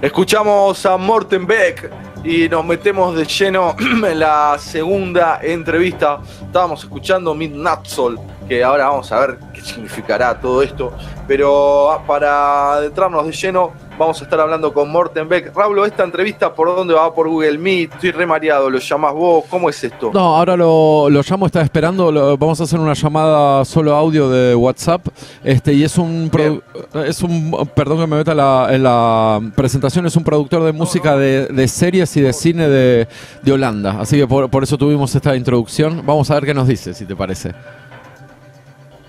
Escuchamos a Morten Beck y nos metemos de lleno en la segunda entrevista. Estábamos escuchando Midnight Soul, que ahora vamos a ver qué significará todo esto. Pero para adentrarnos de lleno, vamos a estar hablando con Morten Beck. Raúl, ¿esta entrevista por dónde va? ¿Por Google Meet? Estoy re mareado, ¿lo llamás vos? ¿Cómo es esto? No, ahora lo llamo, está esperando. Vamos a hacer una llamada solo audio de WhatsApp. Y es un perdón que me meta en la presentación, es un productor de música de series y de cine de Holanda. Así que por eso tuvimos esta introducción. Vamos a ver qué nos dice, si te parece.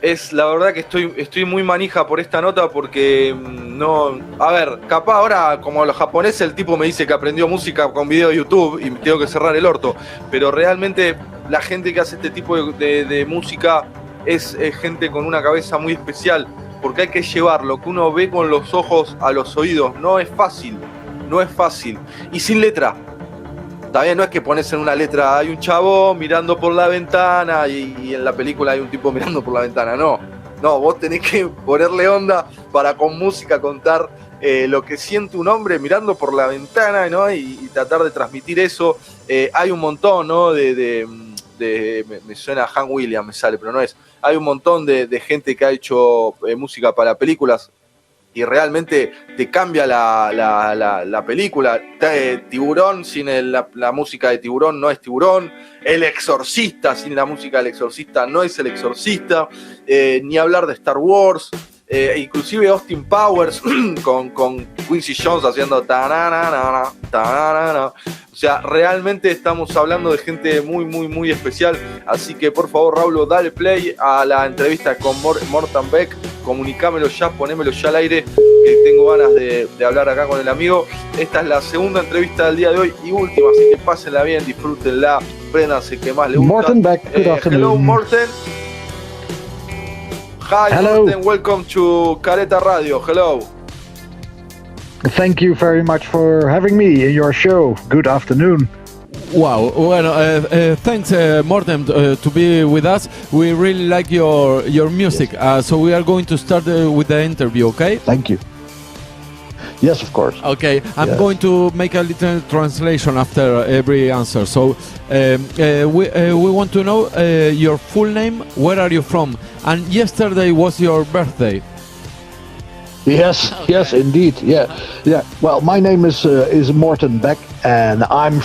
Es la verdad que estoy muy manija por esta nota porque no... A ver, capaz ahora como los japoneses el tipo me dice que aprendió música con video de YouTube y tengo que cerrar el orto, pero realmente la gente que hace este tipo de música es gente con una cabeza muy especial, porque hay que llevar lo que uno ve con los ojos a los oídos. No es fácil y sin letra. También no es que pones en una letra, hay un chavo mirando por la ventana y en la película hay un tipo mirando por la ventana. No, vos tenés que ponerle onda para con música contar lo que siente un hombre mirando por la ventana, ¿no? Y tratar de transmitir eso. Hay un montón, ¿no? Me suena a Han Williams, me sale, pero no es. Hay un montón de gente que ha hecho música para películas. Y realmente te cambia la película. Tiburón sin la música de Tiburón no es Tiburón. El Exorcista sin la música del Exorcista no es El Exorcista. Ni hablar de Star Wars. Inclusive Austin Powers con Quincy Jones haciendo ta-na-na-na, ta-na-na-na. O sea, realmente estamos hablando de gente muy, muy, muy especial. Así que por favor, Raúl, dale play a la entrevista con Morten Beck. Comunicámelo ya, ponémelo ya al aire, que tengo ganas de hablar acá con el amigo. Esta es la segunda entrevista del día de hoy y última, así que pásenla bien, disfrútenla, préndanse que más les gusta. Morten Beck, good afternoon. Hello, Morten. Hi, hello. Morten, welcome to Careta Radio. Hello. Thank you very much for having me in your show. Good afternoon. Wow, bueno, thanks Morten to be with us. We really like your music, so we are going to start with the interview, okay? Thank you. Yes, of course. Okay, I'm going to make a little translation after every answer. So we want to know your full name, where are you from? And yesterday was your birthday. Yes, okay. Yes, indeed. Yeah. Well, my name is Morten Beck, and I'm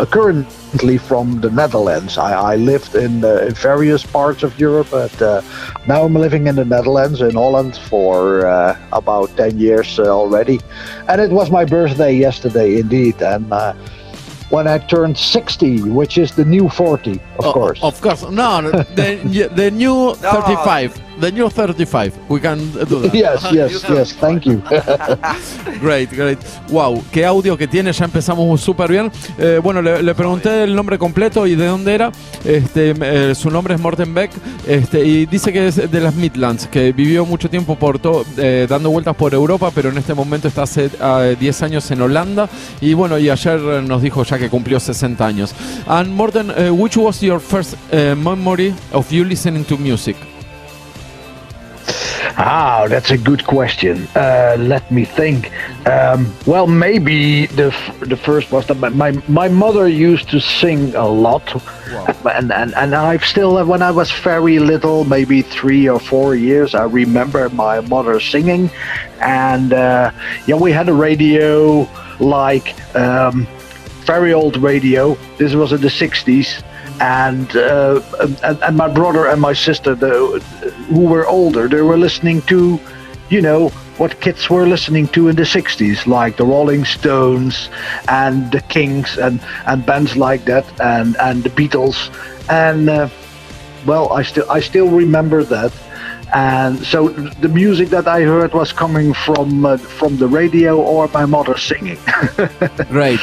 currently from the Netherlands. I lived in various parts of Europe, but now I'm living in the Netherlands, in Holland, for about 10 years already. And it was my birthday yesterday, indeed. And when I turned 60, which is the new 40, of course. Of course. No, the new 35. The new 35. We can do that. Yes. Thank you. Great. Wow, qué audio que tiene. Ya empezamos súper bien. Bueno, le pregunté el nombre completo y de dónde era. Su nombre es Morten Beck. Y dice que es de las Midlands, que vivió mucho tiempo dando vueltas por Europa, pero en este momento está hace 10 años en Holanda. Y bueno, y ayer nos dijo ya que cumplió 60 años. And Morten, which was your first memory of you listening to music? That's a good question. Let me think. Well, maybe the first was that my mother used to sing a lot. Wow. And I've still, when I was very little, maybe 3 or 4 years, I remember my mother singing. And we had a radio, like very old radio. This was in the 60s. And my brother and my sister, who were older, they were listening to, what kids were listening to in the 60s, like the Rolling Stones and the Kings and bands like that, and the Beatles. And I still remember that. And so the music that I heard was coming from the radio or my mother singing. Great.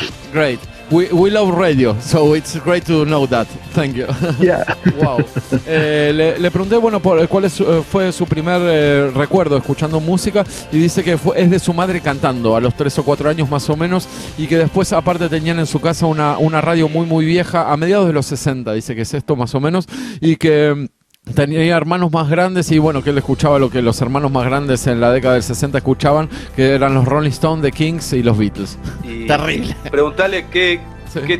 We love radio, so it's great to know that. Thank you. Yeah. Wow. Le pregunté, bueno, cuál fue su primer recuerdo escuchando música, y dice que es de su madre cantando a los 3 o 4 años más o menos, y que después aparte tenían en su casa una radio muy muy vieja a mediados de los 60, dice que es esto más o menos, y que tenía hermanos más grandes y bueno, que él escuchaba lo que los hermanos más grandes en la década del 60 escuchaban, que eran los Rolling Stones, The Kings y los Beatles. Y terrible. Preguntale qué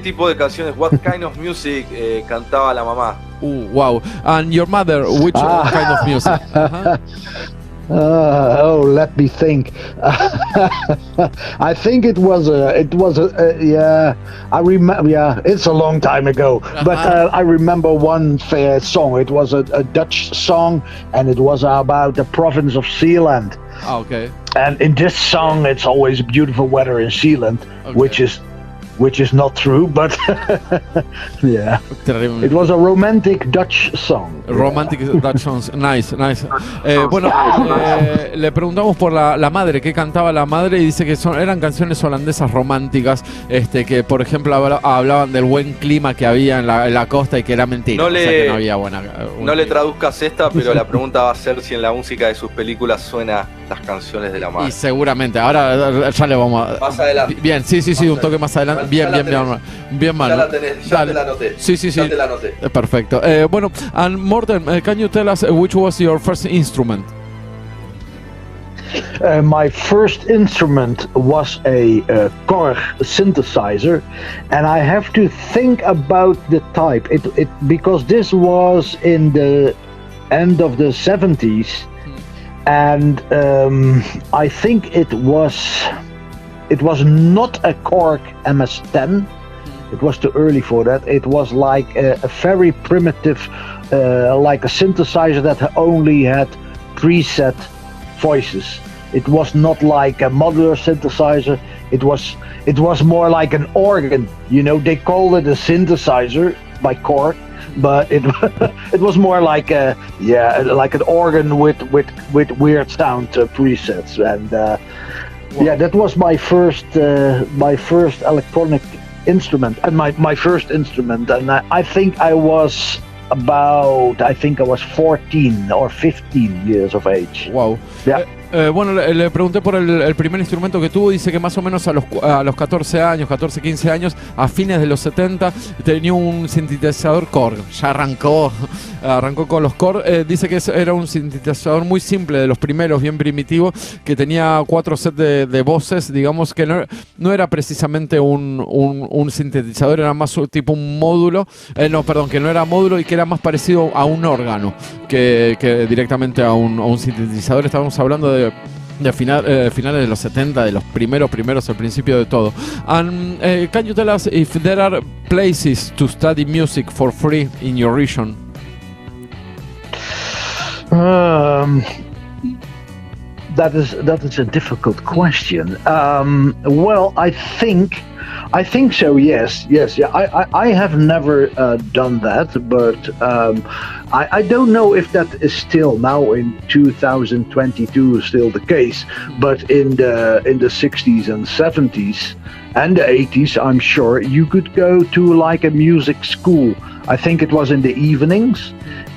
tipo de canciones, what kind of music cantaba la mamá. Wow. And your mother, which kind of music? Let me think. I think it was yeah. I remember. Yeah, it's a long time ago, but I remember one song. It was a Dutch song, and it was about the province of Zeeland. Okay. And in this song, it's always beautiful weather in Zeeland, Okay. which is not true, but yeah. Terrible. It was a romantic Dutch song. Romantic Dutch songs, nice. Bueno, le preguntamos por la madre, qué cantaba la madre, y dice que eran canciones holandesas románticas, que por ejemplo hablaban del buen clima que había en la costa y que era mentira. No que no había no le traduzcas esta, pero la pregunta va a ser si en la música de sus películas suena las canciones de la madre. Y seguramente, ahora ya le vamos a... Más adelante. Bien, sí, un toque más adelante. Bien, Manu. Ya la tenés, ya te la anoté. Sí. Ya te la anoté. Perfecto. Bueno, and Morten, can you tell us which was your first instrument? My first instrument was a Korg synthesizer, and I have to think about the type. It because this was in the end of the 70s, and I think it was not a Korg MS-10. It was too early for that. It was like a very primitive, like a synthesizer that only had preset voices. It was not like a modular synthesizer. It was more like an organ. You know, they called it a synthesizer by Korg, but it was more like like an organ with weird sound presets. And yeah, that was my first electronic instrument, and my first instrument. And I think I was 14 or 15 years of age. Wow. Yeah. Bueno, le pregunté por el primer instrumento que tuvo. Dice que más o menos a los 14 años, 14, 15 años, a fines de los 70, tenía un sintetizador Korg. Ya arrancó con los Korg. Dice que era un sintetizador muy simple, de los primeros, bien primitivo, que tenía 4 sets de voces. Digamos que no era precisamente un sintetizador, era más tipo un módulo. Que no era módulo y que era más parecido a un órgano que directamente a un sintetizador. Estábamos hablando de finales de los 70, de los primeros, al principio de todo. And can you tell us if there are places to study music for free in your region? That is a difficult question. Well, I think so. Yes. Yeah. I have never done that, but I don't know if that is still now in 2022 still the case. But in the 60s and 70s and the 80s, I'm sure you could go to like a music school. I think it was in the evenings,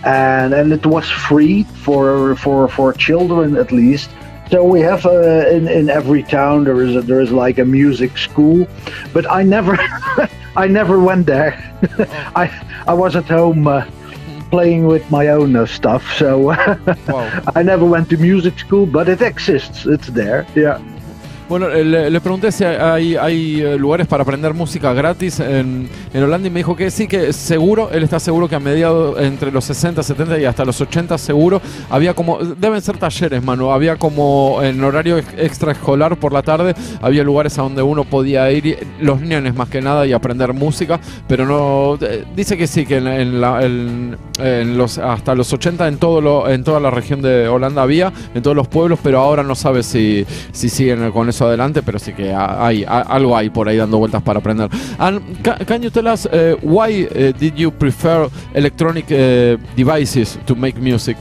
and it was free for children at least. So we have in every town there is like a music school, but I never went there. I was at home playing with my own stuff, so Wow. I never went to music school, but it exists. It's there. Yeah. Bueno, le pregunté si hay lugares para aprender música gratis en Holanda y me dijo que sí, que seguro, él está seguro que a mediados, entre los 60, 70 y hasta los 80 seguro, había como, deben ser talleres, Manu, había como en horario extraescolar por la tarde, había lugares a donde uno podía ir, los nenes más que nada, y aprender música, pero no, dice que sí, que hasta los 80 en toda la región de Holanda había, en todos los pueblos, pero ahora no sabe si siguen con eso adelante, pero sí que algo hay por ahí dando vueltas para aprender. And can you tell us why did you prefer electronic devices to make music?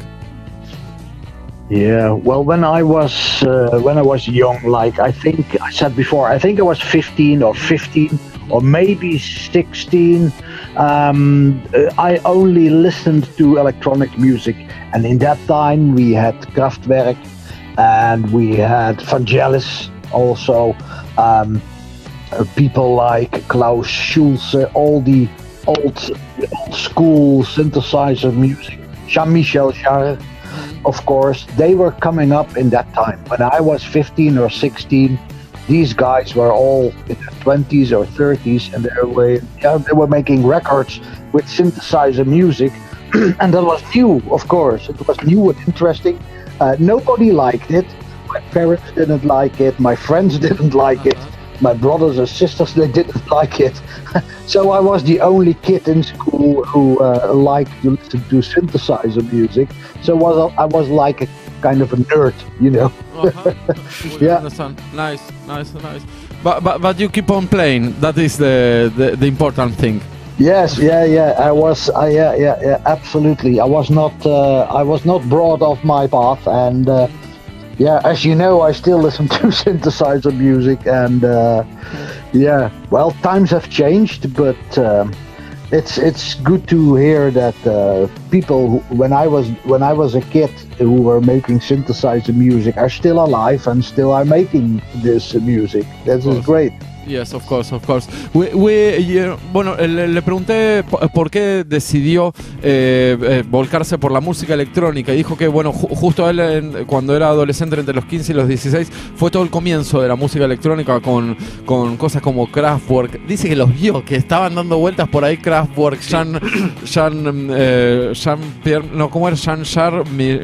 Yeah, well, when I was young, like I think I said before, I think I was 15 or maybe 16. I only listened to electronic music, and in that time we had Kraftwerk and we had Vangelis. Also, people like Klaus Schulze, all the old school synthesizer music. Jean-Michel Jarre, of course. They were coming up in that time. When I was 15 or 16, these guys were all in their 20s or 30s, and they were making records with synthesizer music. And that was new, of course. It was new and interesting. Nobody liked it. My parents didn't like it. My friends didn't like it. My brothers and sisters, they didn't like it. So I was the only kid in school who liked to listen to synthesizer music. So I was like a kind of a nerd, you know. Yeah. Understand. Nice. But you keep on playing. That is the important thing. Yes, I was, absolutely. I was not brought off my path, and as you know, I still listen to synthesizer music, and well, times have changed, but it's good to hear that people when I was a kid who were making synthesizer music are still alive and still are making this music. That is great. Yes, of course. Bueno, le pregunté por qué decidió volcarse por la música electrónica, y dijo que, bueno, justo él cuando era adolescente, entre los 15 y los 16, fue todo el comienzo de la música electrónica con cosas como Kraftwerk. Dice que los vio, que estaban dando vueltas por ahí Kraftwerk, Jean-Charles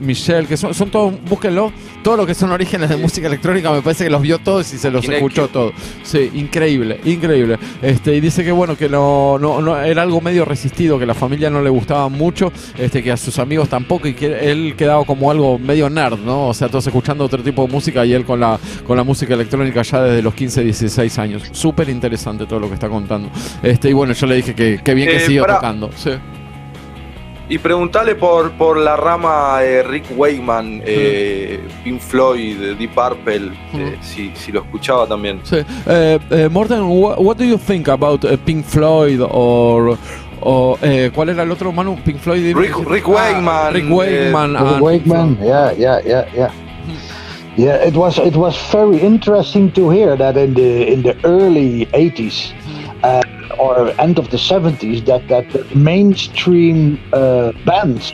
Michel, que son todos, búsquenlo, todo lo que son orígenes de música electrónica, me parece que los vio todos y se los escuchó todos. Sí, increíble. Y dice que, bueno, que no era algo medio resistido, que a la familia no le gustaba mucho, que a sus amigos tampoco, y que él quedaba como algo medio nerd, ¿no? O sea, todos escuchando otro tipo de música, y él con la música electrónica ya desde los 15, 16 años. Súper interesante todo lo que está contando. Y bueno, yo le dije que bien que siga tocando. Sí. Y preguntale por la rama Rick Wakeman, Pink Floyd, Deep Purple, si lo escuchaba también. Sí. Morten, what do you think about Pink Floyd or ¿cuál era el otro, Manu? Pink Floyd. Rick Wakeman. Rick Wakeman. Yeah. Yeah, it was very interesting to hear that in the early 80s. Or end of the 70s, that the mainstream bands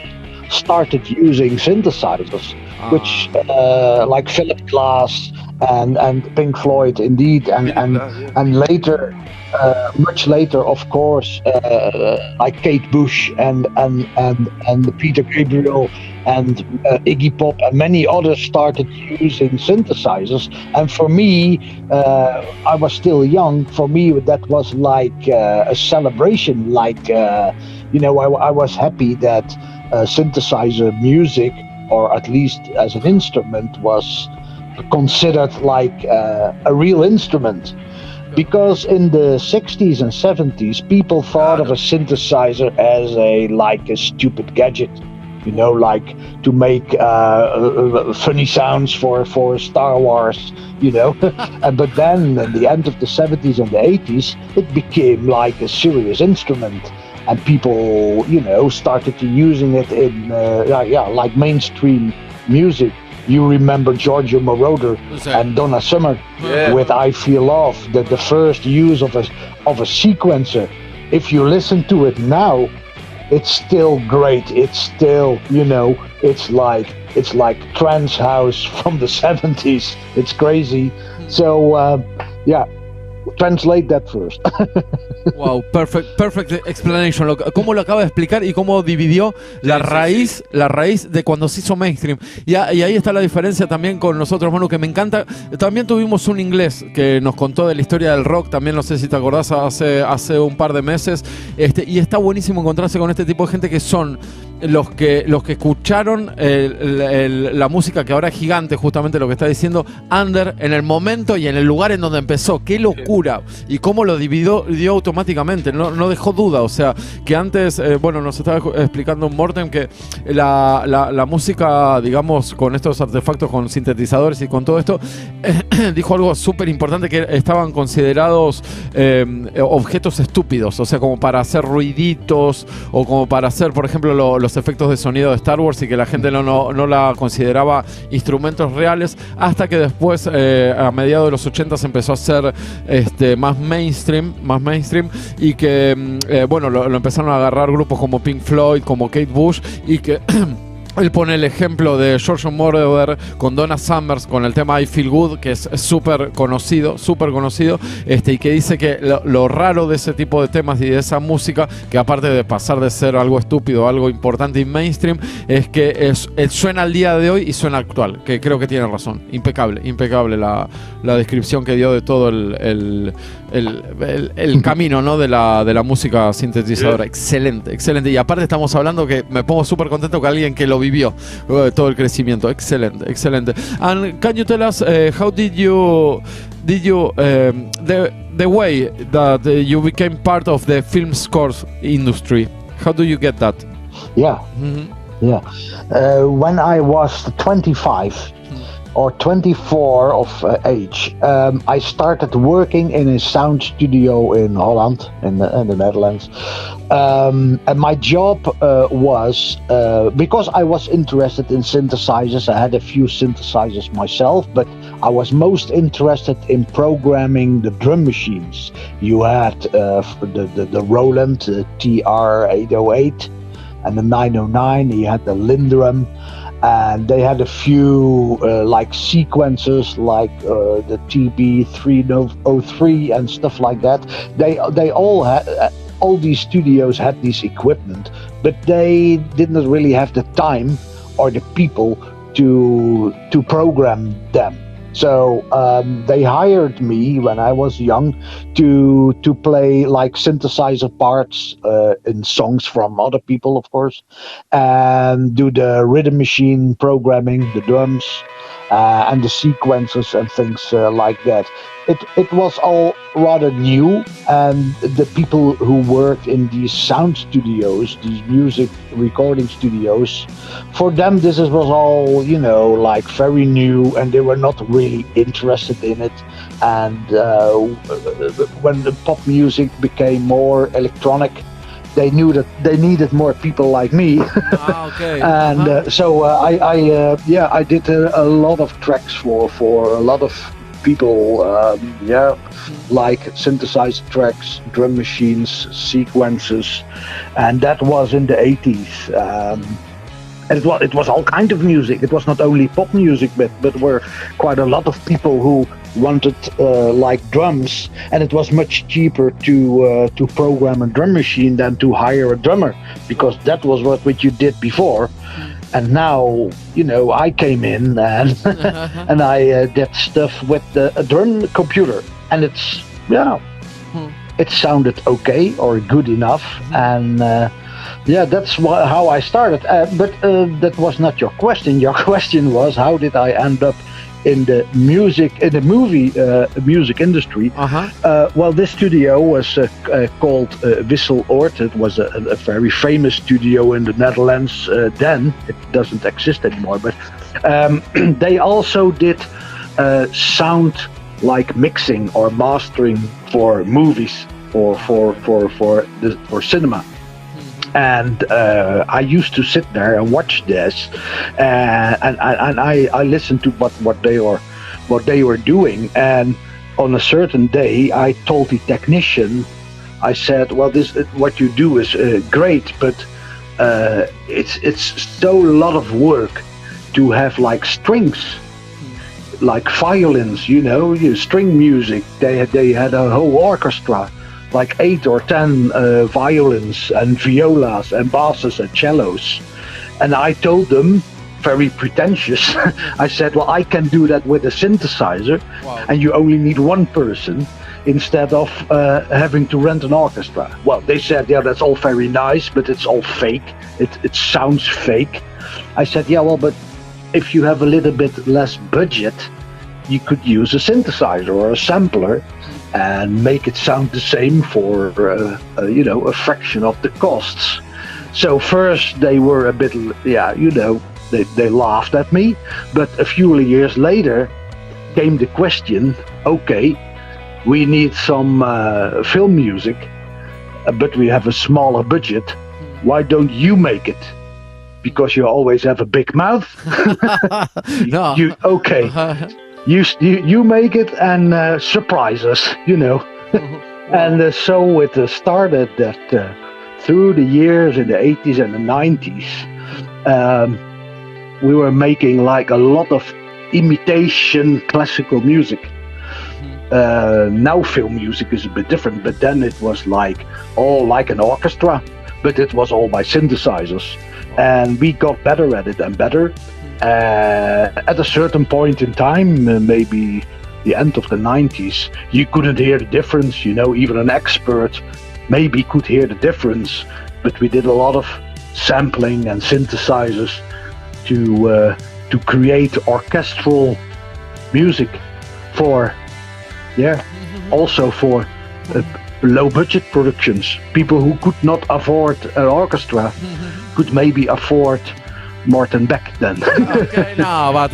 started using synthesizers, which like Philip Glass and Pink Floyd, indeed, and later, much later, of course, like Kate Bush and Peter Gabriel and Iggy Pop and many others started using synthesizers. And for me, I was still young. For me, that was like a celebration. Like I was happy that synthesizer music, or at least as an instrument, was considered like a real instrument. Because in the 60s and 70s, people thought of a synthesizer as a stupid gadget, like to make funny sounds for Star Wars, But then at the end of the 70s and the 80s, it became like a serious instrument. And people, started to using it in, like mainstream music. You remember Giorgio Moroder and Donna Summer with "I Feel Love," the first use of a sequencer. If you listen to it now, it's still great. It's still, it's like trance house from the 70s. It's crazy. So translate that first. Wow, perfect explanation. Cómo lo acaba de explicar y cómo dividió la raíz de cuando se hizo mainstream. Y ahí está la diferencia también con nosotros, Manu, que me encanta. También tuvimos un inglés que nos contó de la historia del rock, también no sé si te acordás, hace un par de meses. Y está buenísimo encontrarse con este tipo de gente que son los que escucharon la música que ahora es gigante, justamente lo que está diciendo Ander, en el momento y en el lugar en donde empezó. ¡Qué locura! Y cómo lo dividió automáticamente, no dejó duda. O sea, que antes, nos estaba explicando Morten que la música, digamos, con estos artefactos, con sintetizadores y con todo esto, dijo algo súper importante, que estaban considerados objetos estúpidos, o sea, como para hacer ruiditos o como para hacer, por ejemplo, los efectos de sonido de Star Wars, y que la gente no la consideraba instrumentos reales, hasta que después, a mediados de los 80, se empezó a hacer más mainstream, y que, bueno, lo empezaron a agarrar grupos como Pink Floyd, como Kate Bush, y que... Él pone el ejemplo de George Moroder con Donna Summers con el tema I Feel Good, que es súper conocido, y que dice que lo raro de ese tipo de temas y de esa música, que aparte de pasar de ser algo estúpido a algo importante y mainstream, es que suena al día de hoy y suena actual, que creo que tiene razón. Impecable la descripción que dio de todo el camino, ¿no? de la música sintetizadora. Excelente. Y aparte estamos hablando que me pongo súper contento que alguien que lo vivió todo el crecimiento. Excelente. And can you tell us how did you the way that you became part of the film scores industry? How do you get that? Yeah. When I was 25 or 24 of age, I started working in a sound studio in Holland, in the Netherlands. And my job was, because I was interested in synthesizers, I had a few synthesizers myself, but I was most interested in programming the drum machines. You had the Roland TR-808 and the 909, you had the Lindrum, and they had a few like sequencers like the TB303 and stuff like that. They all had, all these studios had this equipment, but they didn't really have the time or the people to program them. So they hired me when I was young to play like synthesizer parts in songs from other people, of course, and do the rhythm machine programming, the drums, and the sequences and things like that. It was all rather new, and the people who worked in these sound studios, these music recording studios, for them this was all, you know, like very new, and they were not really interested in it. And when the pop music became more electronic, they knew that they needed more people like me. Okay. And so I did a lot of tracks for a lot of people, like synthesizer tracks, drum machines, sequences, and that was in the 80s. And it was all kind of music. It was not only pop music, but were quite a lot of people who wanted like drums, and it was much cheaper to program a drum machine than to hire a drummer, because that was what you did before. And now, you know, I came in and and I did stuff with a drum computer, and it's it sounded okay or good enough, and that's how I started. But that was not your question. Your question was, how did I end up in the movie music industry? Well, this studio was called Wissel Oort. It was a very famous studio in the Netherlands then. It doesn't exist anymore, but they also did sound like mixing or mastering for movies or for cinema. And I used to sit there and watch this, and I listened to what they were doing. And on a certain day, I told the technician, I said, "Well, what you do is great, but it's so a lot of work to have like strings, like violins, you know, string music. They had a whole orchestra." Like 8 or 10 violins and violas and basses and cellos. And I told them, very pretentious, I said, well, I can do that with a synthesizer. Wow. And you only need one person instead of having to rent an orchestra. Well, they said, yeah, that's all very nice, but it's all fake. It sounds fake. I said, yeah, well, but if you have a little bit less budget, you could use a synthesizer or a sampler and make it sound the same for a fraction of the costs. So first they were a bit, they laughed at me, but a few years later came the question, okay, we need some film music, but we have a smaller budget. Why don't you make it? Because you always have a big mouth. No. Okay. you make it and surprise us, you know. And so it started that through the years in the 80s and the 90s, we were making like a lot of imitation classical music. Now film music is a bit different, but then it was like all like an orchestra, but it was all by synthesizers. And we got better at it and better. At a certain point in time, maybe the end of the 90s, you couldn't hear the difference, you know, even an expert maybe could hear the difference, but we did a lot of sampling and synthesizers to create orchestral music for, also for low budget productions. People who could not afford an orchestra could maybe afford Morten Beck then. Okay, no, but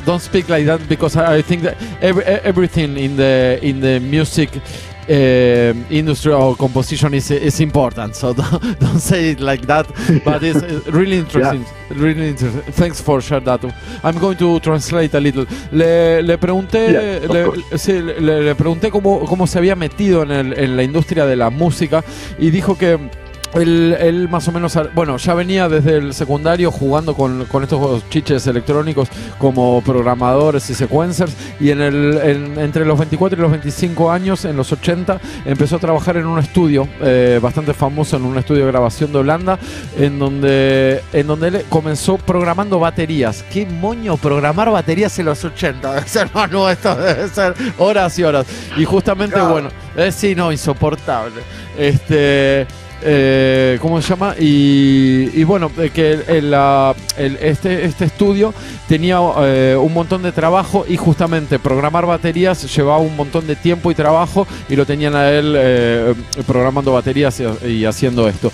don't speak like that, because I think that everything in the music industry or composition is important. So don't say it like that. But it's really interesting. Yeah. Really interesting. Thanks for sharing that. I'm going to translate a little. Le pregunté, le pregunté cómo se había metido en la industria de la música, y dijo que él más o menos, bueno, ya venía desde el secundario jugando con estos chiches electrónicos como programadores y sequencers, y entre los 24 y los 25 años, en los 80, empezó a trabajar en un estudio bastante famoso, en un estudio de grabación de Holanda, en donde él comenzó programando baterías. ¿Qué moño programar baterías en los 80? Debe ser, Manu, esto debe ser horas y horas. Y justamente, bueno, sí, no, insoportable. ¿Cómo se llama? Y bueno, que este estudio tenía un montón de trabajo, y justamente programar baterías llevaba un montón de tiempo y trabajo, y lo tenían a él programando baterías y haciendo esto.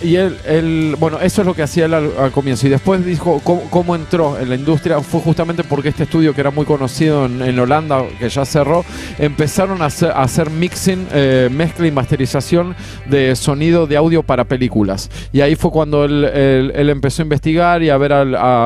Y él, bueno, eso es lo que hacía él al comienzo. Y después dijo cómo entró en la industria. Fue justamente porque este estudio, que era muy conocido en Holanda, que ya cerró, empezaron a hacer mixing, mezcla y masterización de sonido de audio para películas. Y ahí fue cuando él empezó a investigar y a ver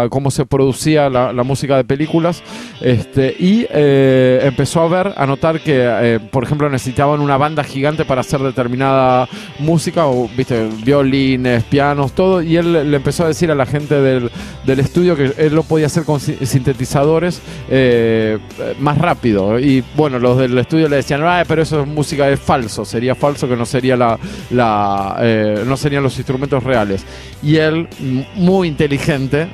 cómo se producía la música de películas. Y empezó a notar que, por ejemplo, necesitaban una banda gigante para hacer determinada música, o, viste, violín, pianos, todo, y él le empezó a decir a la gente del estudio que él lo podía hacer con sintetizadores más rápido. Y bueno, los del estudio le decían, pero eso es música, es falso, sería falso, que no sería no serían los instrumentos reales. Y él, muy inteligente,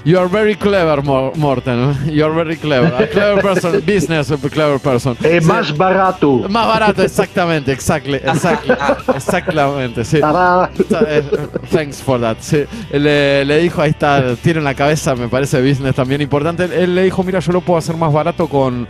you are very clever, Morten, you are very clever, a clever person, business, a clever person. Más barato. Más barato, exactamente, exactamente, sí. Thanks for that. Sí. Le dijo, ahí está, tiene en la cabeza, me parece, business también importante. Él le dijo, mira, yo lo puedo hacer más barato con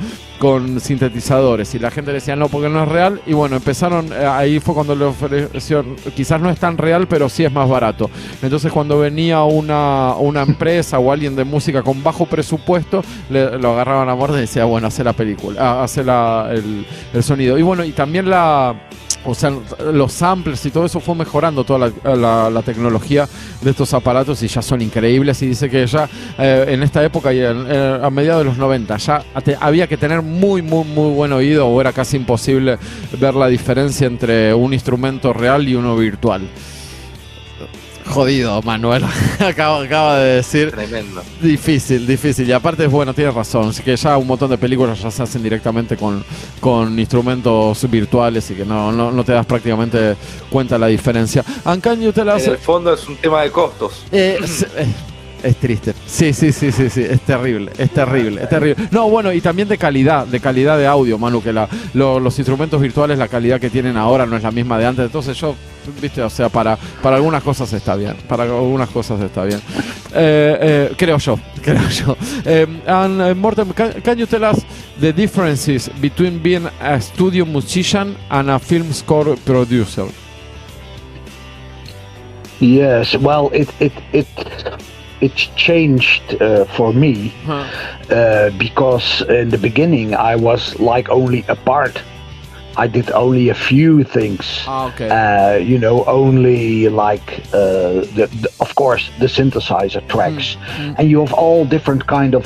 sintetizadores. Y la gente le decía, no, porque no es real. Y bueno, empezaron, ahí fue cuando le ofreció, quizás no es tan real, pero sí es más barato. Entonces, cuando venía una empresa o alguien de música con bajo presupuesto, lo agarraban a Morten y decía, bueno, hace la película, hace el sonido. Y bueno, y también o sea, los samplers y todo eso fue mejorando toda la tecnología de estos aparatos, y ya son increíbles. Y dice que ya en esta época, y a mediados de los 90, ya había que tener muy buen oído, o era casi imposible ver la diferencia entre un instrumento real y uno virtual. Jodido, Manuel. acaba de decir. Tremendo. Difícil. Y aparte, bueno, tienes razón. Así que ya un montón de películas ya se hacen directamente con instrumentos virtuales, y que no te das prácticamente cuenta de la diferencia. En el fondo es un tema de costos. Es triste. Sí. Es terrible. No, bueno, y también de calidad de audio, Manu, que los instrumentos virtuales, la calidad que tienen ahora no es la misma de antes. Entonces yo, viste, o sea, para algunas cosas está bien. Creo yo. And Morten, can you tell us the differences between being a studio musician and a film score producer? Yes, well, it's changed for me because in the beginning I was like only a part I did only a few things. Only like of course the synthesizer tracks, and you have all different kind of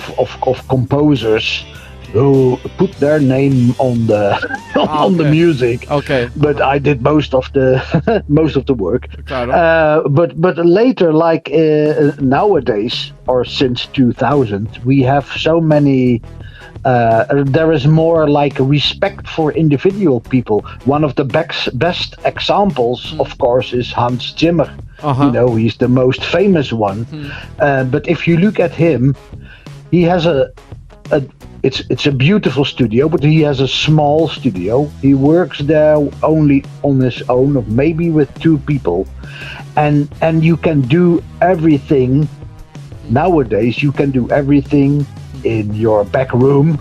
composers who put their name on the on the music. Okay. But I did most of the work. But later, like nowadays or since 2000, we have so many. There is more like respect for individual people. One of the best examples, of course, is Hans Zimmer. He's the most famous one. But if you look at him, he has it's a beautiful studio, but he has a small studio. He works there only on his own, or maybe with 2 people, and you can do everything. Nowadays, you can do everything in your back room,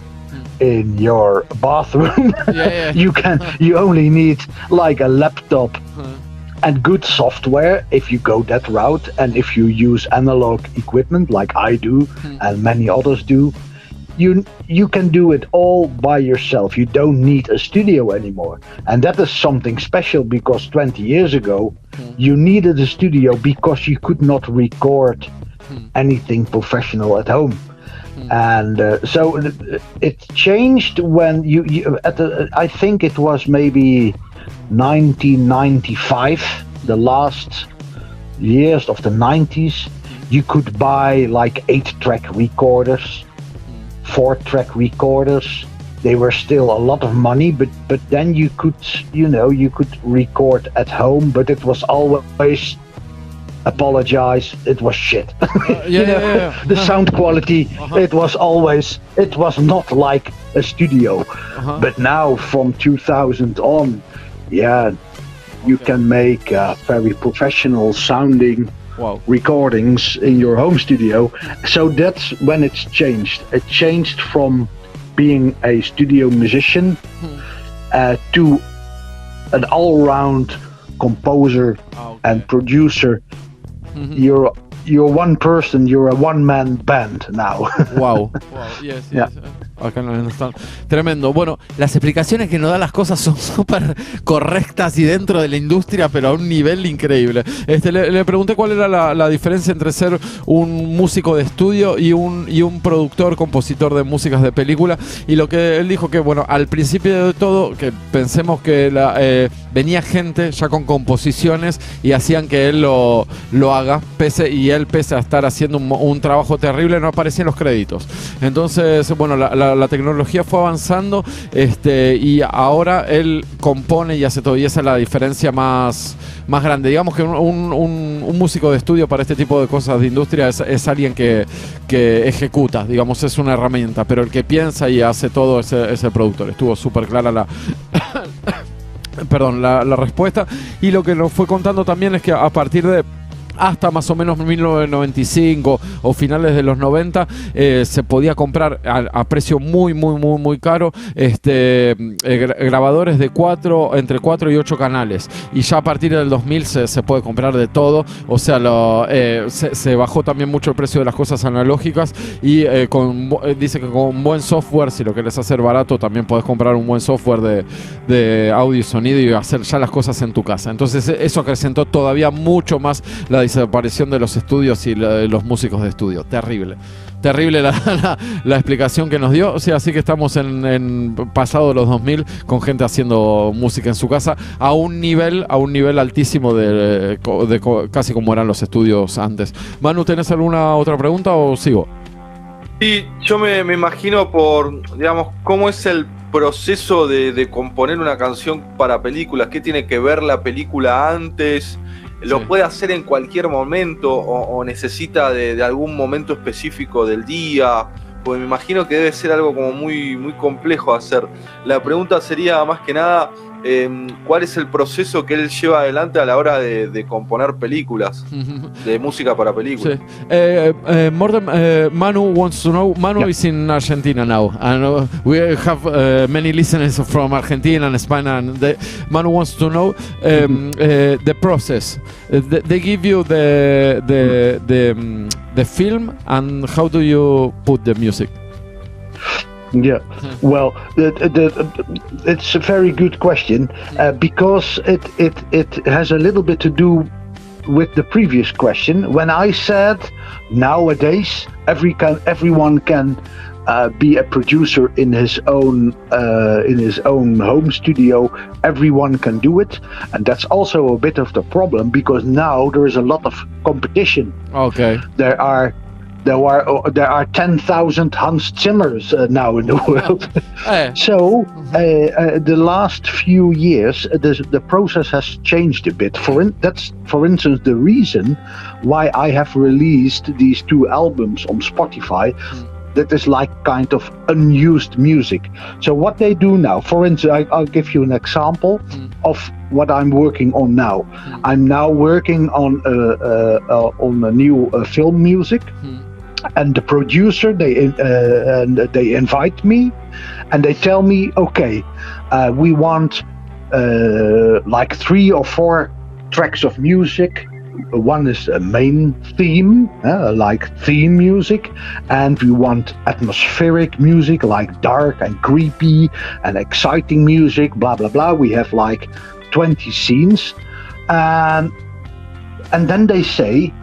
in your bathroom. You only need like a laptop and good software if you go that route, and if you use analog equipment like I do and many others do, you can do it all by yourself. You don't need a studio anymore, and that is something special, because 20 years ago you needed a studio because you could not record anything professional at home. And so it changed when I think it was maybe 1995, the last years of the 90s, you could buy like 8-track recorders, 4-track recorders. They were still a lot of money, but then you could record at home, but it was always, apologize, it was shit. The sound quality, it was not like a studio. But now from 2000 on, you can make very professional sounding recordings in your home studio. So that's when it's changed. It changed from being a studio musician to an all-round composer and producer. You're one person, you're a one-man band now. Wow. Yes. Acá no están. Tremendo. Bueno, las explicaciones que nos dan las cosas son súper correctas y dentro de la industria, pero a un nivel increíble. Le pregunté cuál era la diferencia entre ser un músico de estudio y un productor, compositor de músicas de película. Y lo que él dijo que, bueno, al principio de todo, que pensemos que venía gente ya con composiciones y hacían que él lo haga, pese a estar haciendo un trabajo terrible, no aparecían los créditos. Entonces, bueno, la tecnología fue avanzando, y ahora él compone y hace todo, y esa es la diferencia más grande. Digamos que un músico de estudio para este tipo de cosas de industria es alguien que ejecuta, digamos, es una herramienta, pero el que piensa y hace todo es el productor. Estuvo súper clara la respuesta, y lo que nos fue contando también es que a partir de hasta más o menos 1995 o finales de los 90 se podía comprar a precio muy caro grabadores de entre 4 y 8 canales, y ya a partir del 2000 se puede comprar de todo. O sea, se bajó también mucho el precio de las cosas analógicas, y dice que con buen software, si lo querés hacer barato, también podés comprar un buen software de audio y sonido y hacer ya las cosas en tu casa. Entonces eso acrecentó todavía mucho más la desaparición de los estudios y los músicos de estudio. Terrible la explicación que nos dio. O sea, así que estamos en pasado los 2000 con gente haciendo música en su casa a un nivel altísimo de casi como eran los estudios antes. Manu, ¿tenés alguna otra pregunta o sigo? Sí, yo me imagino digamos, cómo es el proceso de componer una canción para películas. ¿Qué tiene que ver la película antes? ¿Lo puede hacer en cualquier momento o necesita de algún momento específico del día? Pues me imagino que debe ser algo como muy complejo hacer. La pregunta sería más que nada, ¿cuál es el proceso que él lleva adelante a la hora de componer películas, de música para películas? Sí. Manu wants to know. Manu is in Argentina now, and we have many listeners from Argentina and Spain, and Manu wants to know the process. They give you the film, and how do you put the music? Yeah, well, it's a very good question because it has a little bit to do with the previous question. When I said nowadays everyone can be a producer in his own home studio, everyone can do it, and that's also a bit of the problem because now there is a lot of competition. Okay. There are 10,000 Hans Zimmers now in the world. So the last few years, the process has changed a bit. That's, for instance, the reason why I have released these 2 albums on Spotify. That is like kind of unused music. So what they do now, for instance, I'll give you an example of what I'm working on now. I'm now working on a new film music. And the producer, they invite me, and they tell me, okay, we want like 3 or 4 tracks of music. One is a main theme, like theme music, and we want atmospheric music, like dark and creepy and exciting music, blah blah blah. We have like 20 scenes, and then they say,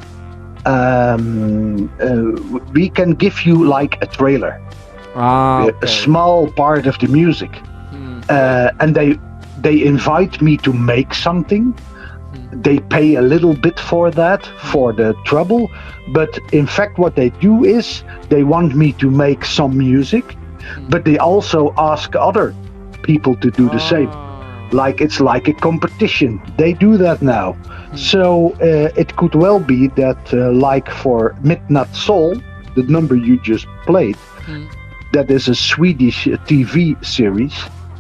we can give you like a trailer, okay. A small part of the music, and they invite me to make something. They pay a little bit for that, for the trouble, but in fact what they do is they want me to make some music, but they also ask other people to do the same. Like it's like a competition. They do that now. So it could well be that like for Midnight Soul, the number you just played, that is a Swedish TV series.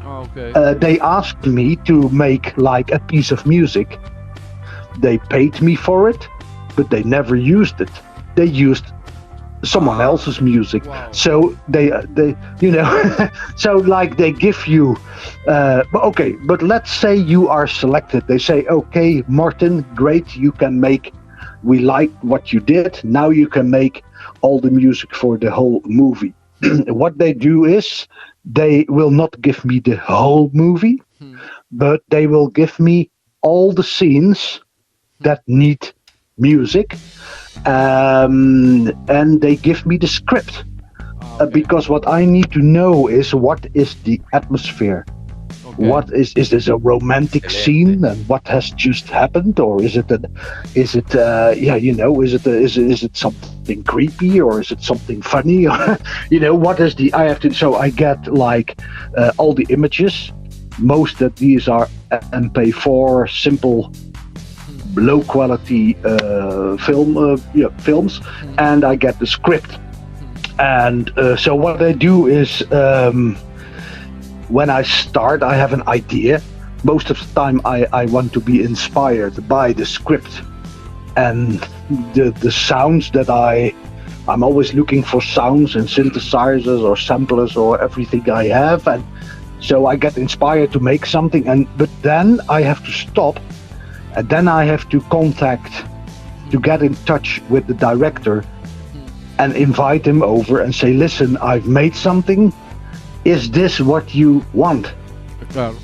Okay. They asked me to make like a piece of music. They paid me for it, but they never used it. They used someone else's music. Wow. So they you know, so like they give you, okay, but let's say you are selected. They say, okay, Morten, great, you can make, we like what you did. Now you can make all the music for the whole movie. What they do is they will not give me the whole movie, but they will give me all the scenes that need music, and they give me the script, because what I need to know is what is the atmosphere. Okay. What is this a romantic scene, and what has just happened, or is it is it something creepy, or is it something funny, or you know, what is the, I have to, so I get like all the images. Most of these are MP4 simple low quality films, and I get the script, and so what I do is when I start, I have an idea. Most of the time I want to be inspired by the script and the sounds that I'm always looking for sounds and synthesizers or samplers or everything I have, and so I get inspired to make something, but then I have to stop. And then I have to get in touch with the director and invite him over and say, listen, I've made something. Is this what you want?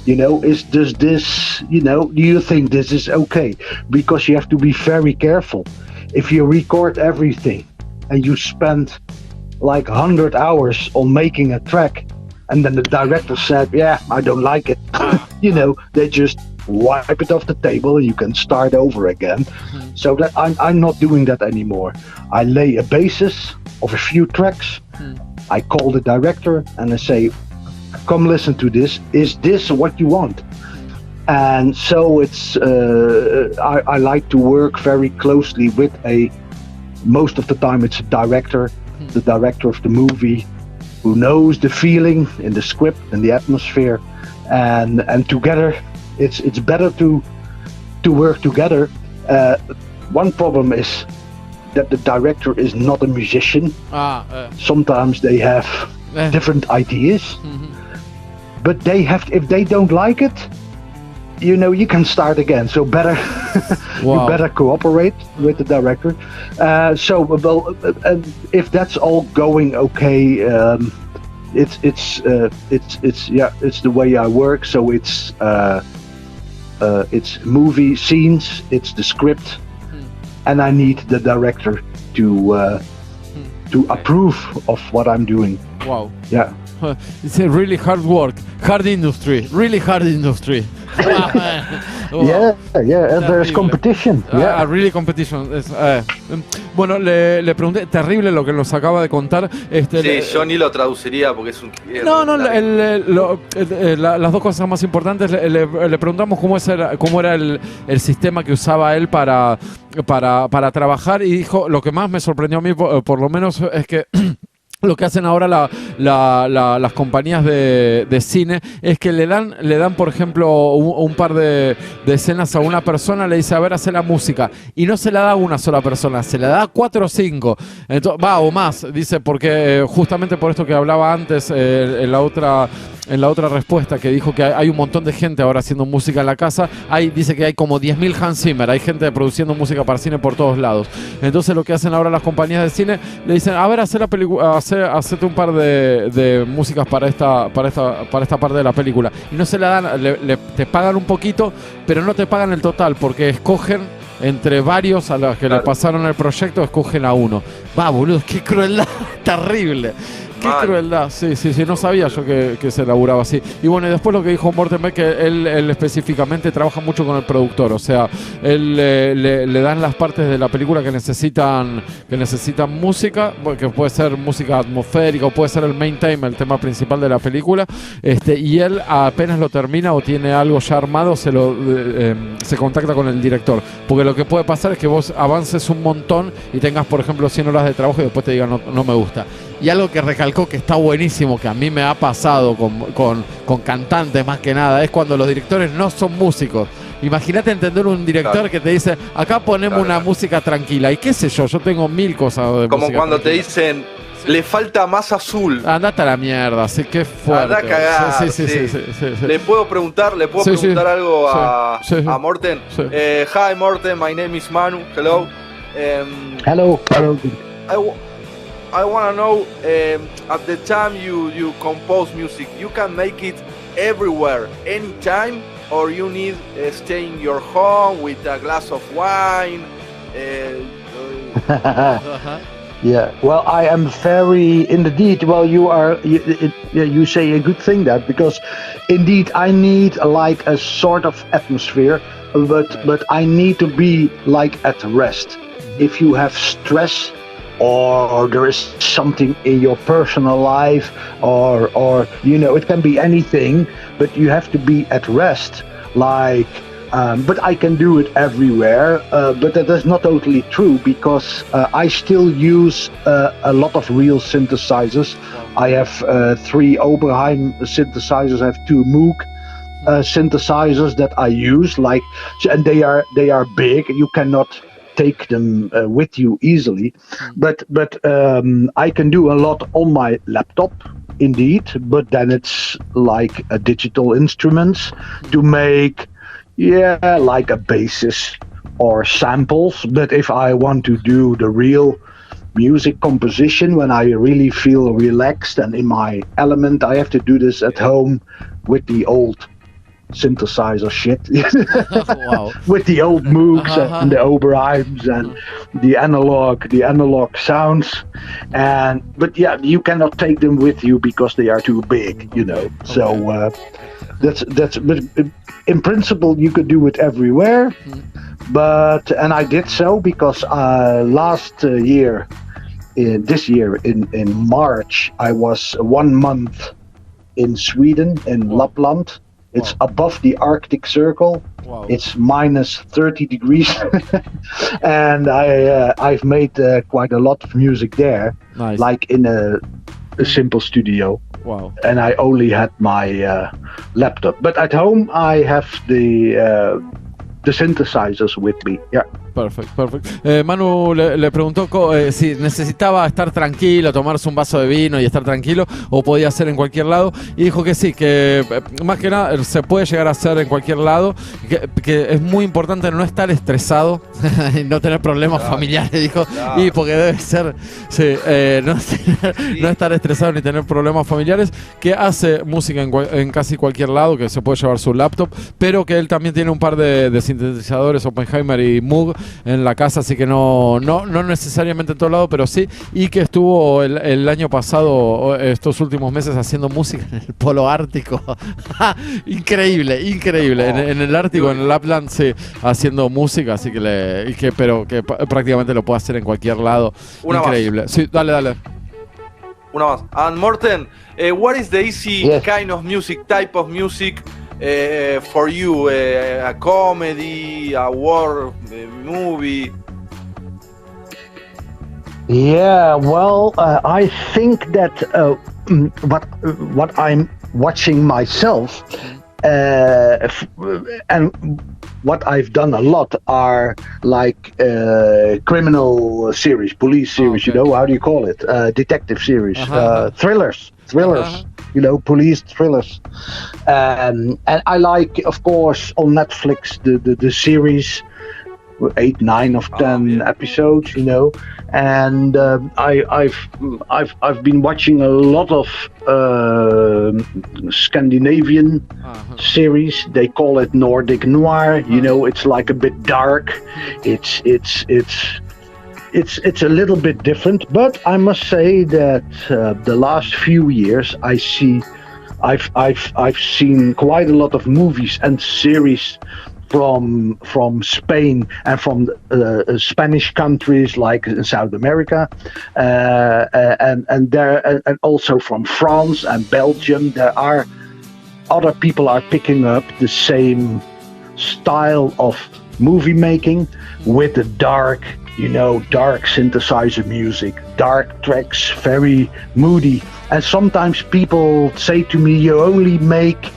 You know, does this, you know, do you think this is okay? Because you have to be very careful. If you record everything and you spend like 100 hours on making a track, and then the director said, yeah, I don't like it, you know, they just wipe it off the table and you can start over again. So that I'm not doing that anymore. I lay a basis of a few tracks. I call the director and I say, come listen to this. Is this what you want? And so it's I like to work very closely with most of the time it's a director, the director of the movie, who knows the feeling in the script and the atmosphere, and together it's better to work together. One problem is that the director is not a musician. Sometimes they have different ideas, but they have, if they don't like it, you know, you can start again. So better you better cooperate with the director. So well, if that's all going okay, it's the way I work. So it's movie scenes, it's the script, and I need the director to approve of what I'm doing. Wow. Yeah. It's a really hard work, hard industry, really hard industry. Wow. Yeah, and there's competition. Yeah. Really competition. Bueno, le pregunté, terrible lo que nos acaba de contar. Sí, yo ni lo traduciría porque es un... las dos cosas más importantes, le preguntamos cómo era el sistema que usaba él para trabajar, y dijo, lo que más me sorprendió a mí, por lo menos, es que lo que hacen ahora las compañías de cine es que le dan por ejemplo, un par de escenas a una persona, le dice, a ver, hace la música, y no se la da a una sola persona, se la da a 4 o 5, o más, dice, porque justamente por esto que hablaba antes en la otra respuesta, que dijo que hay un montón de gente ahora haciendo música en la casa, dice que hay como 10.000 Hans Zimmer, hay gente produciendo música para cine por todos lados. Entonces lo que hacen ahora las compañías de cine, le dicen, a ver, hacete un par de músicas para esta parte de la película, y no se la dan, te pagan un poquito, pero no te pagan el total, porque escogen entre varios a los que le pasaron el proyecto, escogen a uno. Va, boludo, qué crueldad, terrible. Qué crueldad, sí, no sabía yo que se laburaba así. Y bueno, y después lo que dijo Morten Beck, que él específicamente trabaja mucho con el productor, o sea, él le dan las partes de la película que necesitan música, que puede ser música atmosférica o puede ser el main theme, el tema principal de la película, y él apenas lo termina o tiene algo ya armado, se contacta con el director, porque lo que puede pasar es que vos avances un montón y tengas, por ejemplo, 100 horas de trabajo y después te digan no me gusta. Y algo que recalcó que está buenísimo, que a mí me ha pasado con cantantes más que nada, es cuando los directores no son músicos. Imagínate entender un director que te dice, acá ponemos una música tranquila, y qué sé yo tengo 1000 cosas de como música cuando tranquila. te dicen, le falta más azul. Andate a la mierda, sí, qué fuerte. Andá a cagar, sí. ¿Le puedo preguntar algo a Morten? Sí. Hi Morten, my name is Manu, hello. Hello. I want to know, at the time you compose music, you can make it everywhere, anytime, or you need stay in your home with a glass of wine? Yeah, well, I am very, indeed, well, you say a good thing that, because indeed I need like a sort of atmosphere, but I need to be like at rest. If you have stress, or there is something in your personal life, or it can be anything, but you have to be at rest, like, but I can do it everywhere, but that is not totally true, because I still use a lot of real synthesizers. I have 3 Oberheim synthesizers, I have 2 Moog synthesizers that I use, and they are big, you cannot take them with you easily, but I can do a lot on my laptop, indeed, but then it's like a digital instruments to make like a basis or samples. But if I want to do the real music composition, when I really feel relaxed and in my element, I have to do this at home with the old synthesizer shit. Wow. With the old Moogs and the Oberheims and the analog sounds, but yeah, you cannot take them with you because they are too big, Okay. So that's but in principle you could do it everywhere, and I did so because this year in March I was 1 month in Sweden, in Lapland. It's above the Arctic Circle. Wow. It's minus 30 degrees. And I've made quite a lot of music there, nice. Like in a simple studio. Wow. And I only had my laptop. But at home I have the synthesizers with me. Yeah. Perfecto. Manu le preguntó si necesitaba estar tranquilo, tomarse un vaso de vino y estar tranquilo, o podía hacer en cualquier lado, y dijo que sí, que más que nada se puede llegar a hacer en cualquier lado, que es muy importante no estar estresado y no tener problemas familiares, dijo, y porque debe ser, sí, no estar estresado ni tener problemas familiares, que hace música en casi cualquier lado, que se puede llevar su laptop, pero que él también tiene un par de sintetizadores Oppenheimer y Moog en la casa, así que no necesariamente en todo lado, pero sí, y que estuvo el año pasado, estos últimos meses, haciendo música en el Polo Ártico. Increíble. En el Ártico, en el Lapland, sí, haciendo música, así pero que prácticamente lo puede hacer en cualquier lado. Increíble. Sí, dale. Una más. And Morten, what is the easy kind of music, type of music for you? A comedy, a war movie? Yeah, well, I think that what I'm watching myself, and what I've done a lot are like criminal series, police series. Okay. You know, how do you call it? Detective series, thrillers. You know, police thrillers. And I like, of course, on Netflix the series, 8, 9 of 10 episodes. You know, and I've been watching a lot of Scandinavian series. They call it Nordic noir. You know, it's like a bit dark. It's a little bit different, but I must say that the last few years I've seen quite a lot of movies and series from Spain and from Spanish countries like in South America, and also from France and Belgium. There are other people are picking up the same style of movie making with the dark synthesizer music, dark tracks, very moody. And sometimes people say to me, you only make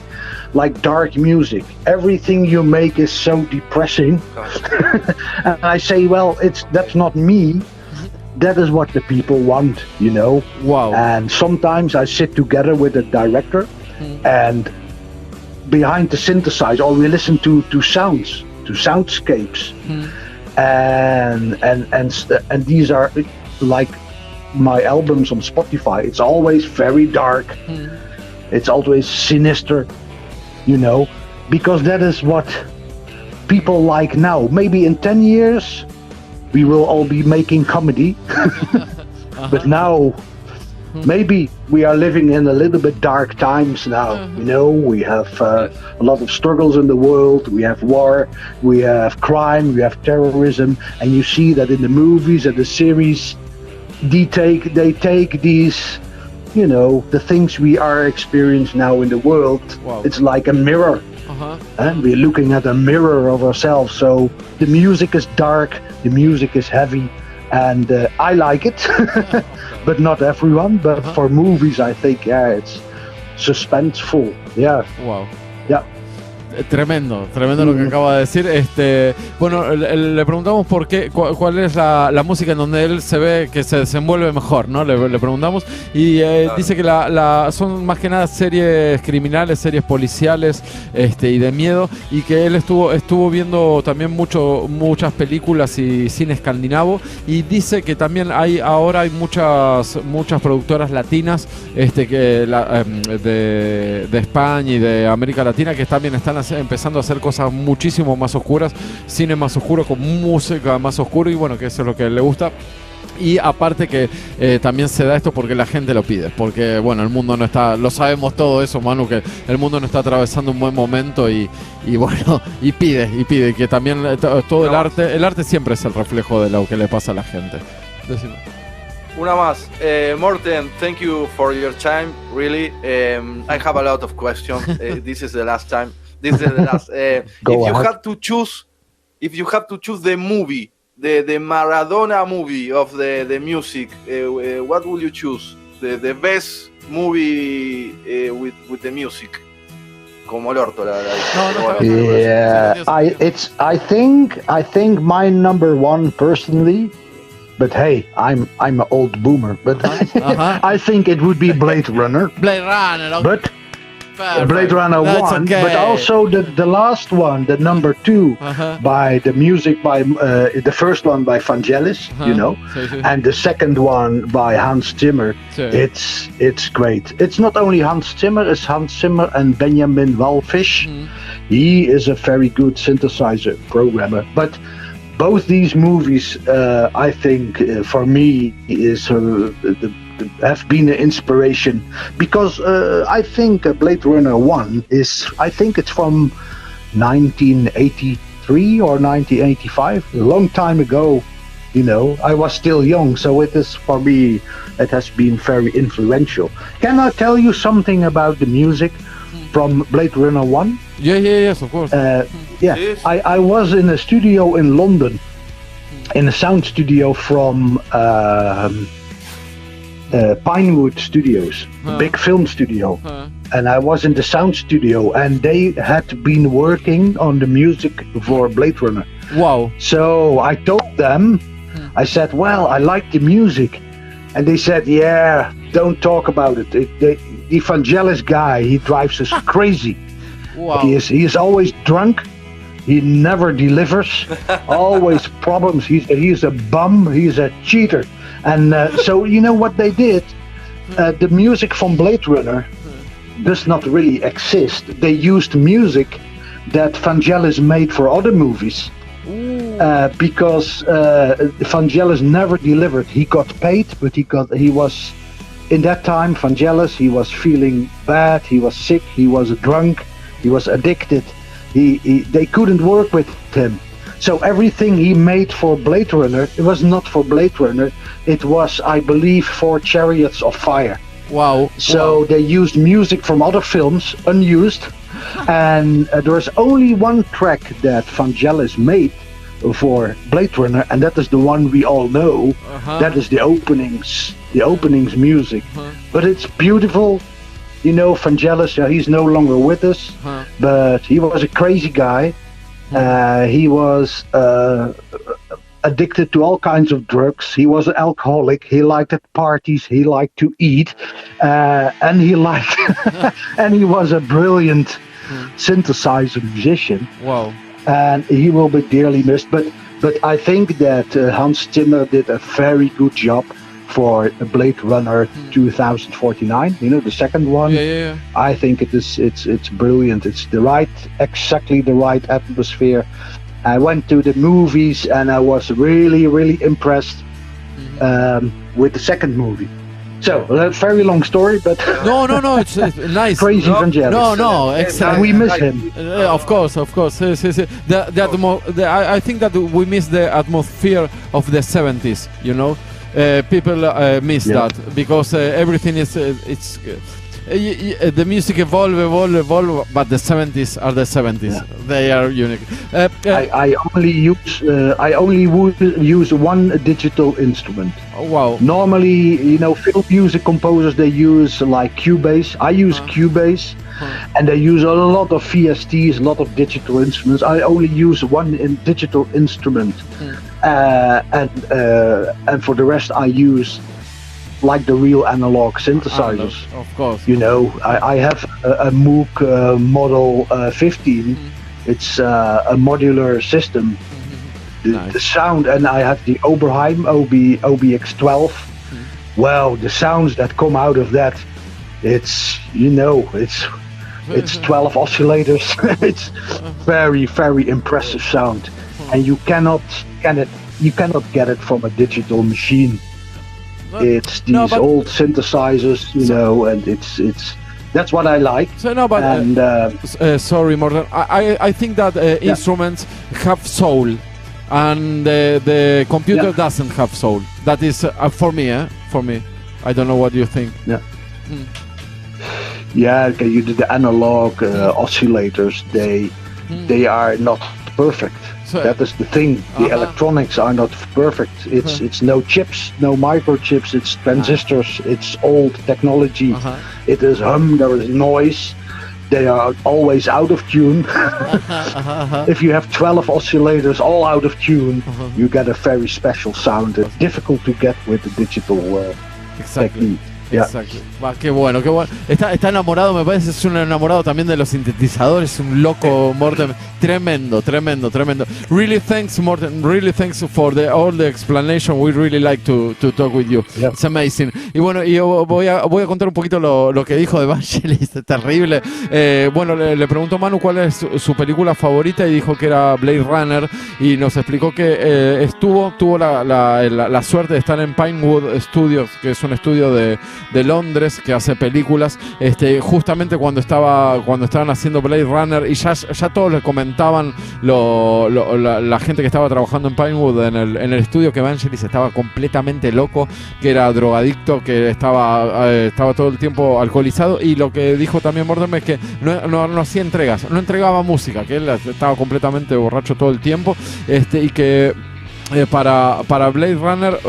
like dark music. Everything you make is so depressing. And I say, well, that's not me. That is what the people want, you know. Wow. And sometimes I sit together with a director and behind the synthesizer, or we listen to sounds, to soundscapes. And these are like my albums on Spotify. It's always very dark. It's always sinister, you know, because that is what people like now. Maybe in 10 years we will all be making comedy. But now maybe we are living in a little bit dark times now. You know, we have a lot of struggles in the world. We have war, we have crime, we have terrorism, and you see that in the movies and the series, they take these, you know, the things we are experiencing now in the world. Wow. It's like a mirror, and we're looking at a mirror of ourselves. So the music is dark, the music is heavy, and I like it. But not everyone. But for movies, I think, it's suspenseful. Yeah. Wow. Yeah. Tremendo lo que acaba de decir. Bueno, le preguntamos por qué, cuál es la música en donde él se ve que se desenvuelve mejor, ¿no? Le preguntamos y dice que son más que nada series criminales, series policiales, y de miedo, y que él estuvo viendo también muchas películas y cine escandinavo, y dice que también ahora hay muchas productoras latinas de España y de América Latina que también están empezando a hacer cosas muchísimo más oscuras, cine más oscuro con música más oscura, y bueno, que eso es lo que le gusta. Y aparte que también se da esto porque la gente lo pide, porque bueno, el mundo no está, lo sabemos todo eso, Manu, que el mundo no está atravesando un buen momento y bueno, y pide que también todo el arte siempre es el reflejo de lo que le pasa a la gente. Decime. Una más. Morten, thank you for your time, really. I have a lot of questions. This is the last time. If you had to choose the movie, the Maradona movie of the music, what would you choose? The best movie with the music? como el orto la No, pero no, bueno. Yeah, I think my number one personally, but hey, I'm an old boomer, but I think it would be Blade Runner. Blade Runner, okay. But Perfect. Blade Runner That's 1, okay. but also the last one, the number 2, by the music by the first one by Vangelis, you know, and the second one by Hans Zimmer. Sure. It's great. It's not only Hans Zimmer, it's Hans Zimmer and Benjamin Wallfisch. He is a very good synthesizer programmer, but both these movies, I think, for me, have been an inspiration, because I think Blade Runner 1 is, I think it's from 1983 or 1985, a long time ago. You know, I was still young, so it is, for me, it has been very influential. Can I tell you something about the music from Blade Runner 1? Yes, of course. Yes. I was in a studio in London, in a sound studio from Pinewood Studios, a big film studio. And I was in the sound studio, and they had been working on the music for Blade Runner. Wow. So I told them, I said, well, I like the music. And they said, yeah, don't talk about it. The Vangelis guy, he drives us crazy. Wow. He is always drunk. He never delivers. Always problems. He's a bum. He's a cheater. And so you know what they did? The music from Blade Runner does not really exist. They used music that Vangelis made for other movies. Because Vangelis never delivered. He got paid, but he was in that time, Vangelis, he was feeling bad, he was sick, he was drunk, he was addicted. They couldn't work with him. So everything he made for Blade Runner, it was not for Blade Runner, it was, I believe, for Chariots of Fire. Wow. So they used music from other films, unused, and there's only one track that Vangelis made for Blade Runner, and that is the one we all know. That is the openings music. But it's beautiful. You know, Vangelis, he's no longer with us, but he was a crazy guy. He was addicted to all kinds of drugs. He was an alcoholic. He liked at parties. He liked to eat, and he liked, and he was a brilliant synthesizer musician. Wow. And he will be dearly missed. But I think that Hans Zimmer did a very good job for Blade Runner 2049. You know, the second one. Yeah. I think it's brilliant. It's exactly the right atmosphere. I went to the movies and I was really, really impressed with the second movie. So, a very long story, but No, it's nice. crazy Vangelis. No, excellent. And we miss him. Of course. I think that we miss the atmosphere of the 70s. You know, people miss that because everything is the music evolve, but the 70s are the 70s. Yeah. They are unique. I only would use one digital instrument. Oh, wow. Normally, you know, film music composers, they use like Cubase. I use Cubase, and they use a lot of VSTs, a lot of digital instruments. I only use one digital instrument, and for the rest, I use like the real analog synthesizers. Of course. You know, I have a Moog Model 15. It's a modular system. The sound, and I have the Oberheim OBX12. Wow, the sounds that come out of that, it's 12 oscillators. It's very, very impressive sound, and you cannot get it from a digital machine. It's these old synthesizers, you know, and it's that's what I like. So no, but sorry, Morten. I think that instruments have soul, and the computer doesn't have soul. That is for me. For me, I don't know what you think. Yeah. Yeah. Okay. You did the analog oscillators. They are not perfect. So, that is the thing. The electronics are not perfect. It's no chips, no microchips. It's transistors. It's old technology. It is hum. There is noise. they are always out of tune. If you have 12 oscillators all out of tune, you get a very special sound. It's difficult to get with the digital technique. Exacto. Qué bueno, qué bueno. Está enamorado, me parece, es un enamorado también de los sintetizadores, un loco, Morten. Tremendo. Really thanks, Morten. Really thanks for all the explanation. We really like to talk with you. Yeah. It's amazing. Y bueno, yo voy a contar un poquito lo que dijo de Vangelis, terrible. Bueno, le preguntó a Manu cuál es su película favorita y dijo que era Blade Runner, y nos explicó que tuvo la suerte de estar en Pinewood Studios, que es un estudio de Londres que hace películas, justamente cuando estaban haciendo Blade Runner, y ya todos le comentaban la gente que estaba trabajando en Pinewood en el estudio, que Vangelis estaba completamente loco, que era drogadicto, que estaba todo el tiempo alcoholizado, y lo que dijo también Morten es que no hacía entregas, no entregaba música, que él estaba completamente borracho todo el tiempo, y que para Blade Runner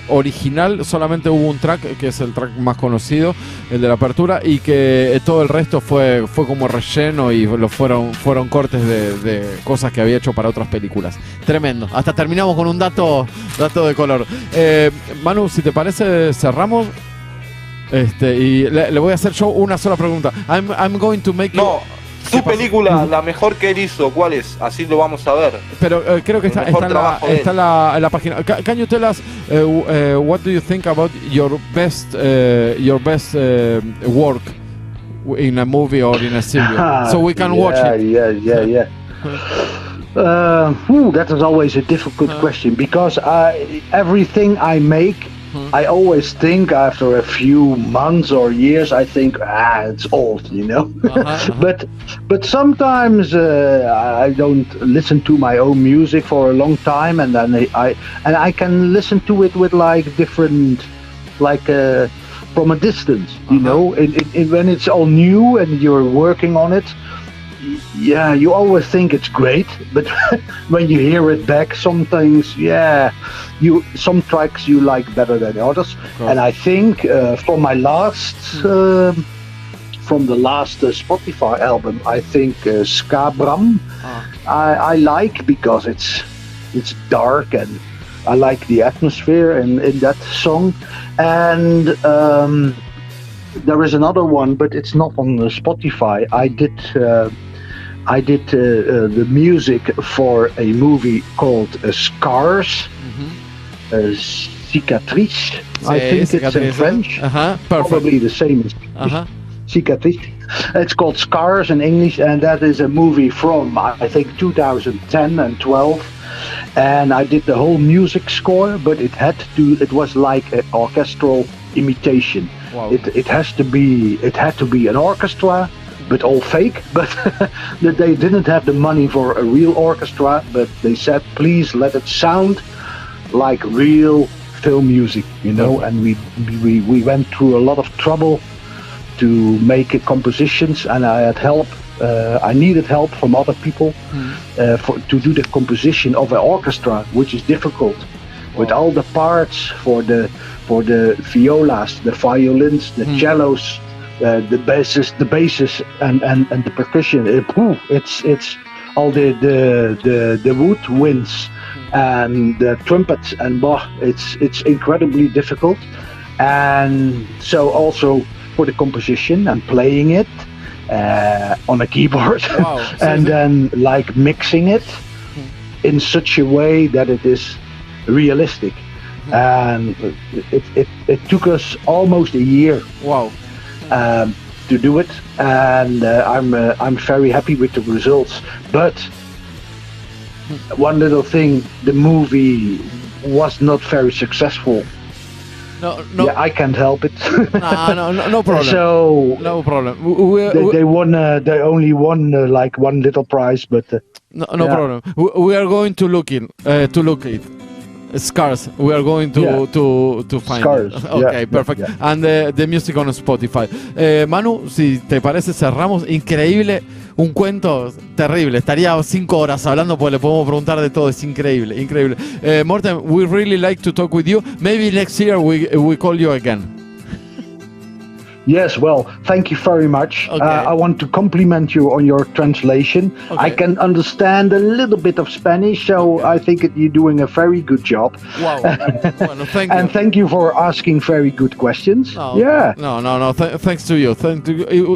original solamente hubo un track, que es el track más conocido, el de la apertura, y que todo el resto fue como relleno, y fueron cortes de cosas que había hecho para otras películas. Tremendo. Hasta terminamos con un dato de color. Manu, si te parece, cerramos. Y le voy a hacer yo una sola pregunta. I'm going to make su película, la mejor que él hizo, ¿cuál es? Así lo vamos a ver. Pero creo que está en la página. Can you tell us what do you think about your best work in a movie or in a series, so we can watch it? Yeah. That is always a difficult question, because everything I make, I always think after a few months or years, I think, it's old, you know. But sometimes I don't listen to my own music for a long time, and then I can listen to it with different, from a distance, you know. When it's all new and you're working on it, yeah, you always think it's great, but when you hear it back, sometimes, some tracks you like better than others. And I think from the last Spotify album, I think Skabram, I like, because it's dark, and I like the atmosphere in that song. And there is another one, but it's not on Spotify. I did the music for a movie called Scars, Cicatrice. I think it's in French. Probably the same as Cicatrice. It's called Scars in English, and that is a movie from, I think, 2010 and 12. And I did the whole music score, but it was like an orchestral imitation. Wow. It had to be an orchestra, but all fake. But they didn't have the money for a real orchestra, but they said, please let it sound like real film music, you know. And we went through a lot of trouble to make compositions, and I had help. I needed help from other people to do the composition of an orchestra, which is difficult, with all the parts for the violas, the violins, the cellos, the basses, and the percussion. It's all the woodwinds and the trumpets, and it's incredibly difficult. And so also for the composition and playing it on a keyboard, and then mixing it in such a way that it is realistic. And it took us almost a year to do it, and I'm very happy with the results. But one little thing, the movie was not very successful. No. Yeah, I can't help it. No problem. So no problem. They won. They only won one little prize, but no problem. We are going to look it. Scars. We are going to find Scars. It. Okay, perfect. Yeah. And the music on Spotify. Manu, si te parece, cerramos. Increíble. Un cuento terrible. Estaría 5 horas hablando, porque le podemos preguntar de todo. Es increíble. Morten, we really like to talk with you. Maybe next year we call you again. Yes, well, thank you very much. Okay. I want to compliment you on your translation. Okay. I can understand a little bit of Spanish, so I think you're doing a very good job. Wow. Well, thank you. And thank you for asking very good questions. No, Yeah. No. Thanks to you.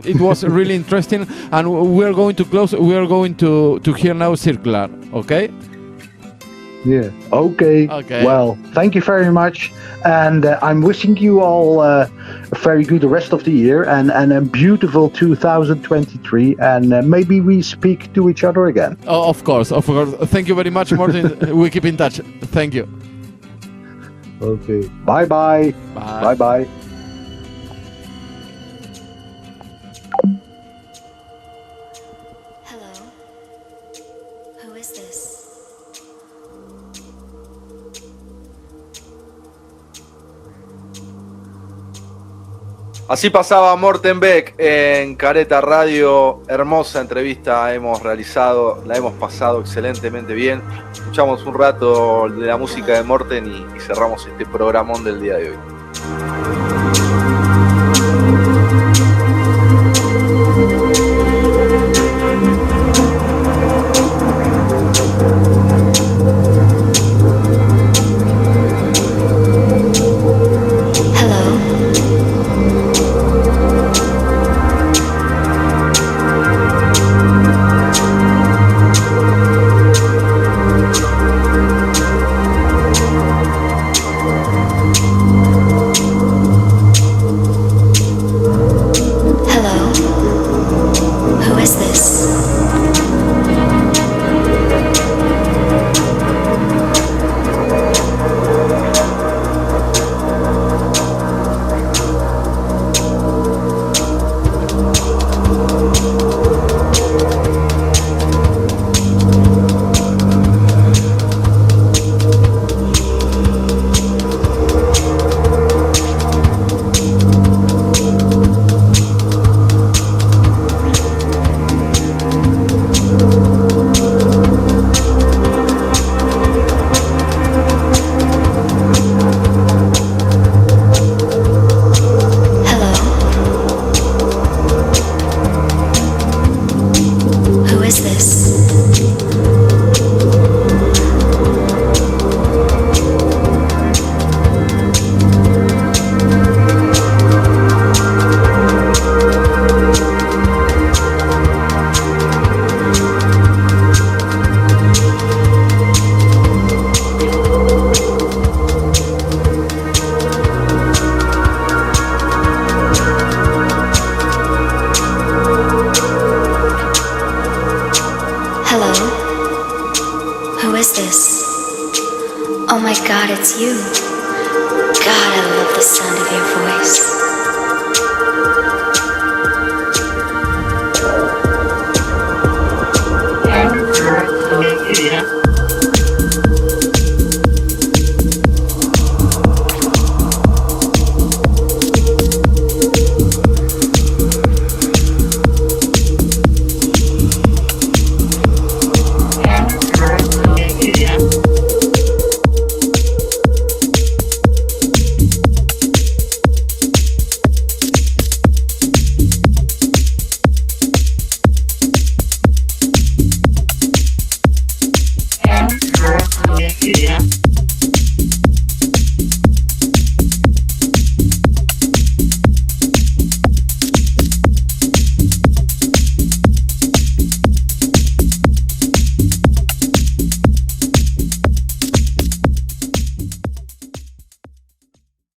It was really interesting, and we are going to close. We are going to hear now Circular. Okay. Yeah. Okay. Well, thank you very much, and I'm wishing you all a very good rest of the year and a beautiful 2023. And maybe we speak to each other again. Oh, of course. Thank you very much, Morten. We keep in touch. Thank you. Okay. Bye. Bye. Hello. Who is this? Así pasaba Morten Beck en Careta Radio. Hermosa entrevista hemos realizado, la hemos pasado excelentemente bien. Escuchamos un rato de la música de Morten y cerramos este programón del día de hoy. Who is this? Oh my God, it's you.